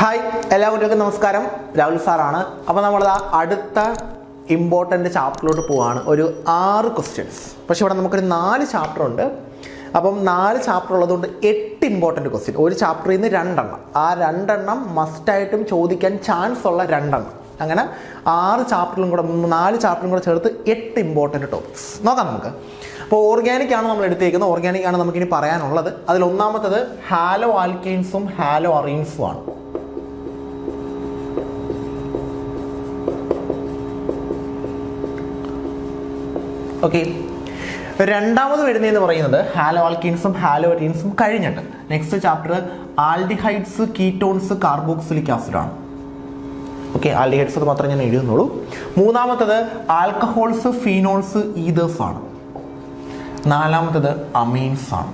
Hi എല്ലാവർക്കും നമസ്കാരം. രാഹുൽ സാറാണ്. അപ്പോൾ നമ്മൾ അടുത്ത ഇമ്പോർട്ടൻ്റ് ചാപ്റ്ററിലോട്ട് പോവാണ്. ഒരു 6 ക്വസ്റ്റ്യൻസ്. പക്ഷേ ഇവിടെ നമുക്കൊരു 4 ചാപ്റ്റർ ഉണ്ട്. അപ്പം 4 ചാപ്റ്റർ ഉള്ളതുകൊണ്ട് 8 ഇമ്പോർട്ടൻ്റ് ക്വസ്റ്റ്യൻ. ഒരു ചാപ്റ്ററിൽ നിന്ന് 2 എണ്ണം. ആ 2 എണ്ണം മസ്റ്റായിട്ടും ചോദിക്കാൻ ചാൻസ് ഉള്ള 2 എണ്ണം. അങ്ങനെ 6 ചാപ്റ്ററിലും കൂടെ 4 ചാപ്റ്ററും കൂടെ ചേർത്ത് 8 ഇമ്പോർട്ടൻ്റ് ടോപ്പിക്സ് നോക്കാം നമുക്ക്. അപ്പോൾ ഓർഗാനിക് ആണ് നമ്മൾ എടുത്തേക്കുന്നത്. ഓർഗാനിക് ആണ് നമുക്കിനി പറയാനുള്ളത്. അതിൽ ഒന്നാമത്തത് ഹാലോ ആൽക്കെയിൻസും ഹാലോ അറീൻസും ആണ്. ഓക്കെ, രണ്ടാമത് വരുന്നതെന്ന് പറയുന്നത് ഹാലോ ആൽക്കീൻസും ഹാലോ അറീൻസും കഴിഞ്ഞിട്ട് next chapter aldehydes, ketones, carboxylic acid ആണ്. ഓക്കെ, ആൽഡിഹൈഡ്സ് മാത്രമേ ഞാൻ എഴുതുന്നുള്ളൂ. മൂന്നാമത്തത് ആൽക്കഹോൾസ്, ഫീനോൾസ്, ഈതേഴ്സ് ആണ്. നാലാമത്തത് അമീൻസ് ആണ്.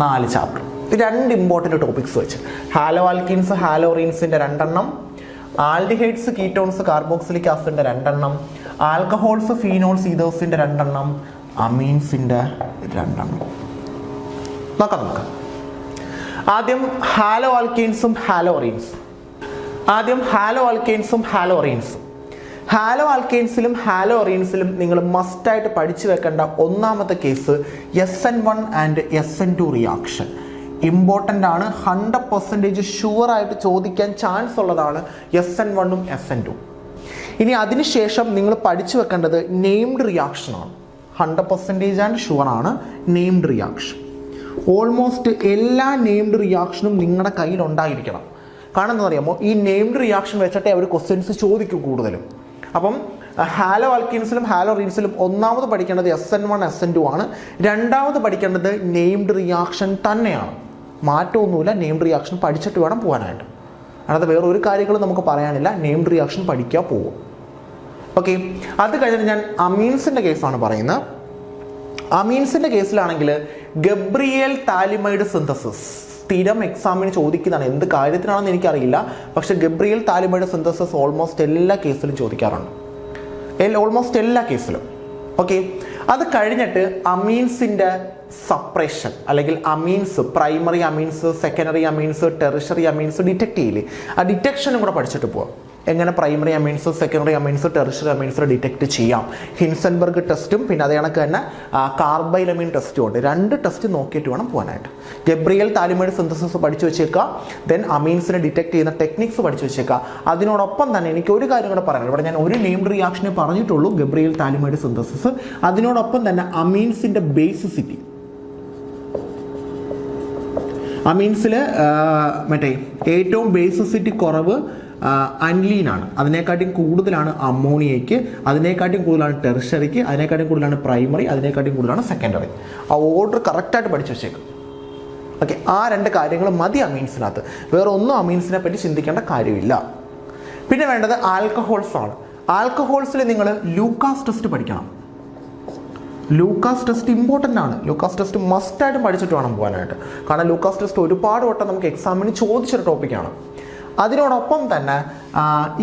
4 ചാപ്റ്റർ, 2 ഇമ്പോർട്ടൻ്റ് ടോപ്പിക്സ് വെച്ച് ഹാലോ ആൽക്കീൻസ്, ഹാലോ അറീൻസിൻ്റെ 2 എണ്ണം, ആൽഡിഹൈഡ്സ്, കീറ്റോൺസ്, കാർബോക്സിലിക് ആസിഡിൻ്റെ 2 എണ്ണം, ആൽക്കഹോൾസ്, ഫീനോൾസ്, ഈതേഴ്സിൻ്റെ 2 എണ്ണം, അമീൻസിൻ്റെ 2 എണ്ണം നോക്കാം നമുക്ക്. ആദ്യം ഹാലോ ആൽക്കെയിൻസും ഹാലോ അറീൻസും. ഹാലോ ആൽക്കെയിൻസിലും ഹാലോ അറീൻസിലും നിങ്ങൾ മസ്റ്റായിട്ട് പഠിച്ചു വെക്കേണ്ട ഒന്നാമത്തെ case SN1 and SN2 reaction. Important ആണ്. 100% ഷുവറായിട്ട് ചോദിക്കാൻ ചാൻസ് ഉള്ളതാണ് SN1ഉം SN2. ഇനി അതിനുശേഷം നിങ്ങൾ പഠിച്ചു വെക്കേണ്ടത് നെയിംഡ് റിയാക്ഷനാണ്. 100% ആൻഡ് ഷുവറാണ് നെയിംഡ് റിയാക്ഷൻ. ഓൾമോസ്റ്റ് എല്ലാ നെയിംഡ് റിയാക്ഷനും നിങ്ങളുടെ കയ്യിൽ ഉണ്ടായിരിക്കണം. കാരണം എന്താ പറയുമ്പോൾ ഈ നെയിംഡ് റിയാക്ഷൻ വെച്ചിട്ടേ അവർ ക്വസ്റ്റ്യൻസ് ചോദിക്കും കൂടുതലും. അപ്പം ഹാലോ ആൽക്കീൻസിലും ഹാലോ അറീൻസിലും ഒന്നാമത് പഠിക്കേണ്ടത് SN1 SN2 ആണ്. രണ്ടാമത് പഠിക്കേണ്ടത് നെയിംഡ് റിയാക്ഷൻ തന്നെയാണ്. മാറ്റമൊന്നുമില്ല. നെയിംഡ് റിയാക്ഷൻ പഠിച്ചിട്ട് വേണം പോകാനായിട്ട്. അല്ലാതെ വേറെ ഒരു കാര്യങ്ങളും നമുക്ക് പറയാനില്ല. നെയിംഡ് റിയാക്ഷൻ പഠിക്കാൻ പോകും. ഓക്കെ, അത് കഴിഞ്ഞിട്ട് ഞാൻ അമീൻസിൻ്റെ കേസാണ് പറയുന്നത്. അമീൻസിൻ്റെ കേസിലാണെങ്കിൽ ഗബ്രിയേൽ താലിമൈഡ് സിന്തസിസ് സ്ഥിരം എക്സാമിന് ചോദിക്കുന്നതാണ്. എന്ത് കാര്യത്തിനാണെന്ന് എനിക്കറിയില്ല. പക്ഷേ ഗബ്രിയേൽ താലിമൈഡ് സിന്തസിസ് ഓൾമോസ്റ്റ് എല്ലാ കേസിലും ചോദിക്കാറുണ്ട്. ഓൾമോസ്റ്റ് എല്ലാ കേസിലും. ഓക്കെ, അത് കഴിഞ്ഞിട്ട് അമീൻസിൻ്റെ സപ്രഷൻ അല്ലെങ്കിൽ amines, primary amines, secondary amines, tertiary amines detect ചെയ്യില്ലേ, ആ ഡിറ്റക്ഷനും കൂടെ പഠിച്ചിട്ട് പോവാം. എങ്ങനെ primary amines, secondary amines, tertiary amines detect ചെയ്യാം. ഹിൻസൻബർഗ് ടെസ്റ്റും പിന്നെ അതേ കണക്ക് തന്നെ കാർബൈലമീൻ ടെസ്റ്റും ഉണ്ട്. 2 ടെസ്റ്റ് നോക്കിയിട്ട് വേണം പോകാനായിട്ട്. ഗബ്രിയേൽ താലിമൈഡ് സിന്തസിസ് പഠിച്ചു വെച്ചേക്കുക. ദെൻ അമീൻസിനെ ഡിറ്റക്ട് ചെയ്യുന്ന ടെക്നിക്സ് പഠിച്ചു വെച്ചേക്കുക. അതിനോടൊപ്പം തന്നെ എനിക്ക് ഒരു കാര്യം കൂടെ പറയാനുള്ളത്. ഇവിടെ ഞാൻ ഒരു നെയിംഡ് റിയാക്ഷനെ പറഞ്ഞിട്ടുള്ളൂ, ഗബ്രിയേൽ താലിമൈഡ് സിന്തസിസ്. അതിനോടൊപ്പം തന്നെ അമീൻസിൻ്റെ ബേസിസിറ്റി. അമീൻസിൽ മറ്റേ ഏറ്റവും ബേസിസിറ്റി കുറവ് അൻലീനാണ്. അതിനെക്കാട്ടിയും കൂടുതലാണ് അമോണിയയ്ക്ക്, അതിനെക്കാട്ടിയും കൂടുതലാണ് ടെറിഷറിക്ക്, അതിനെക്കാട്ടിയും കൂടുതലാണ് പ്രൈമറി, അതിനെക്കാട്ടിയും കൂടുതലാണ് സെക്കൻഡറി. ആ ഓർഡർ കറക്റ്റായിട്ട് പഠിച്ചു വെച്ചേക്കും. ഓക്കെ, ആ 2 കാര്യങ്ങൾ മതി അമീൻസിനകത്ത്. വേറെ ഒന്നും അമീൻസിനെ പറ്റി ചിന്തിക്കേണ്ട കാര്യമില്ല. പിന്നെ വേണ്ടത് ആൽക്കഹോൾസ് ആണ്. ആൽക്കഹോൾസിൽ നിങ്ങൾ ലൂക്കാസ് ടെസ്റ്റ് പഠിക്കണം. ലൂക്കാസ് ടെസ്റ്റ് ഇമ്പോർട്ടൻ്റ് ആണ്. ലൂക്കാസ് ടെസ്റ്റ് മസ്റ്റായിട്ടും പഠിച്ചിട്ട് വേണം പോകാനായിട്ട്. കാരണം ലൂക്കാസ് ടെസ്റ്റ് ഒരുപാട് വട്ടം നമുക്ക് എക്സാമിന് ചോദിച്ചൊരു ടോപ്പിക്കാണ്. അതിനോടൊപ്പം തന്നെ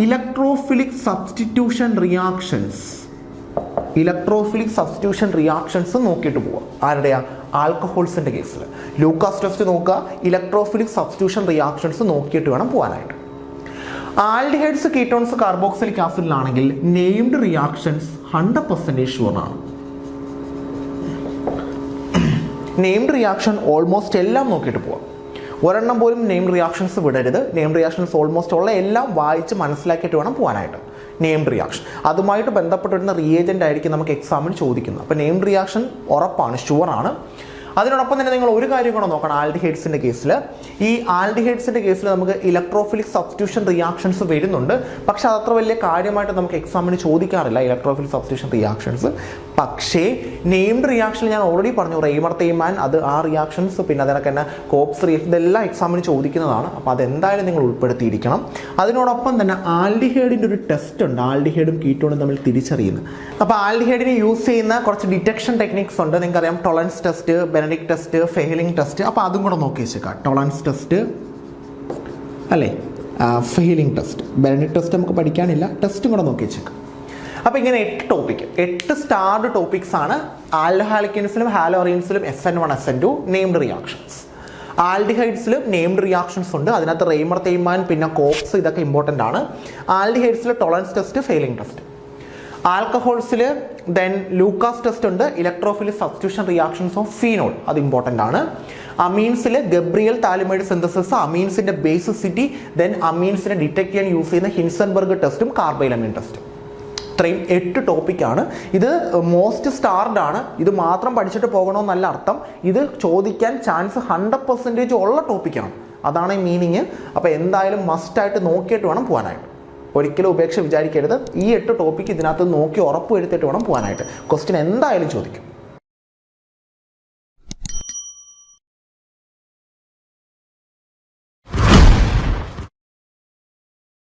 ഇലക്ട്രോഫിലിക് സബ്സ്റ്റിറ്റ്യൂഷൻ റിയാക്ഷൻസ് നോക്കിയിട്ട് പോവുക. ആരുടെയാ? ആൽക്കഹോൾസിൻ്റെ കേസിൽ ലൂക്കാസ് ടെസ്റ്റ് നോക്കുക, ഇലക്ട്രോഫിലിക് സബ്സ്റ്റിറ്റ്യൂഷൻ റിയാക്ഷൻസ് നോക്കിയിട്ട് വേണം പോകാനായിട്ട്. ആൽഡിഹൈഡ്സ്, കീറ്റോൺസ്, കാർബോക്സിലിക് ആസിഡിലാണെങ്കിൽ നെയിംഡ് റിയാക്ഷൻസ് 100% ഷുവറാണ്. നെയിംഡ് റിയാക്ഷൻ ഓൾമോസ്റ്റ് എല്ലാം നോക്കിയിട്ട് പോവാം. ഒരെണ്ണം പോലും നെയിംഡ് റിയാക്ഷൻസ് വിടരുത്. നെയിംഡ് റിയാക്ഷൻസ് ഓൾമോസ്റ്റ് ഉള്ള എല്ലാം വായിച്ച് മനസ്സിലാക്കിയിട്ട് വേണം പോകാനായിട്ട്. നെയിംഡ് റിയാക്ഷൻ അതുമായിട്ട് ബന്ധപ്പെട്ടിരുന്ന റിയേജൻ്റ് ആയിരിക്കും നമുക്ക് എക്സാമിന് ചോദിക്കുന്നത്. അപ്പോൾ നെയിംഡ് റിയാക്ഷൻ ഉറപ്പാണ്, ഷുവറാണ്. അതിനോടൊപ്പം തന്നെ നിങ്ങൾ ഒരു കാര്യം കൂടെ നോക്കണം. ആൽഡിഹൈഡ്സിൻ്റെ കേസിൽ നമുക്ക് ഇലക്ട്രോഫിലിക് സബ്സ്റ്റിറ്റ്യൂഷൻ റിയാക്ഷൻസ് വരുന്നുണ്ട്. പക്ഷെ അതത്ര വലിയ കാര്യമായിട്ട് നമുക്ക് എക്സാമിന് ചോദിക്കാറില്ല ഇലക്ട്രോഫിലിക് സബ്സ്റ്റിറ്റ്യൂഷൻ റിയാക്ഷൻസ്. പക്ഷേ നെയിംഡ് റിയാക്ഷൻ ഞാൻ ഓൾറെഡി പറഞ്ഞു, റെയ്മർ തേയ്മാൻ, അത് ആ റിയാക്ഷൻസ്, പിന്നെ അതിനൊക്കെ തന്നെ കോപ്സ് റിയാക്ഷൻ, ഇതെല്ലാം എക്സാമിന് ചോദിക്കുന്നതാണ്. അപ്പോൾ അതെന്തായാലും നിങ്ങൾ ഉൾപ്പെടുത്തിയിരിക്കണം. അതിനോടൊപ്പം തന്നെ ആൽഡിഹൈഡിൻ്റെ ഒരു ടെസ്റ്റ് ഉണ്ട്, ആൽഡിഹൈഡും കീറ്റോണും തമ്മിൽ തിരിച്ചറിയുന്നത്. അപ്പോൾ ആൽഡിഹൈഡിന് യൂസ് ചെയ്യുന്ന കുറച്ച് ഡിറ്റക്ഷൻ ടെക്നിക്സ് ഉണ്ട്. നിങ്ങൾക്കറിയാം, Tollens test, Benedict test, Fehling test. അപ്പോൾ അതും കൂടെ നോക്കി വെച്ചേക്കാം. ടോളറൻസ് ടെസ്റ്റ് അല്ലേ, ഫെഹ്ലിംഗ് ടെസ്റ്റ്, ബെനഡിക്ട് ടെസ്റ്റ് നമുക്ക് പഠിക്കാനില്ല, ടെസ്റ്റും കൂടെ നോക്കി വെച്ചേക്കാം. അപ്പോൾ ഇങ്ങനെ 8 സ്റ്റാർഡ് ടോപ്പിക്സ് ആണ് ആൽഡിഹൈഡ്സിലും ഹാലോ അറീൻസിലും SN1 SN2 നെയിംഡ് റിയാക്ഷൻസ്. ആൽഡിഹൈഡ്സിൽ നെയിംഡ് റിയാക്ഷൻസ് ഉണ്ട്. അതിനകത്ത് റെയ്മർ തേയ്മാൻ പിന്നെ കോപ്സ് ഇതൊക്കെ ഇമ്പോർട്ടൻ്റ് ആണ്. ആൽഡിഹൈഡ്സിൽ ടോളറൻസ് ടെസ്റ്റ്, ഫെയിലിംഗ് ടെസ്റ്റ്. ആൽക്കഹോൾസിൽ ദെൻ ലൂക്കാസ് ടെസ്റ്റ് ഉണ്ട്, electrophile substitution reactions of phenol, അത് ഇമ്പോർട്ടൻ്റ് ആണ്. അമീൻസിൽ ഗബ്രിയൽ താലിമൈഡ് സിന്തസിസ്, അമീൻസിൻ്റെ ബേസിസിറ്റി, ദെൻ അമീൻസിനെ ഡിറ്റക്ട് ചെയ്യാൻ യൂസ് ചെയ്യുന്ന ഹിൻസൻബർഗ് ടെസ്റ്റും കാർബൈലമീൻ ടെസ്റ്റും. ഇത്രയും 8 ടോപ്പിക്കാണ്. ഇത് മോസ്റ്റ് സ്റ്റാർഡ് ആണ്. ഇത് മാത്രം പഠിച്ചിട്ട് പോകണമെന്നല്ല അർത്ഥം. ഇത് ചോദിക്കാൻ ചാൻസ് 100% ഉള്ള ടോപ്പിക്കാണ്. അതാണ് ഈ മീനിങ്. അപ്പോൾ എന്തായാലും മസ്റ്റായിട്ട് നോക്കിയിട്ട് വേണം പോകാനായിട്ട്. ഒരിക്കലും ഉപേക്ഷ വിചാരിക്കരുത്. ഈ 8 ടോപ്പിക്ക് ഇതിനകത്ത് നോക്കി ഉറപ്പ് വരുത്തിയിട്ട് വേണം പോകാനായിട്ട്. ക്വസ്റ്റ്യൻ എന്തായാലും ചോദിക്കും.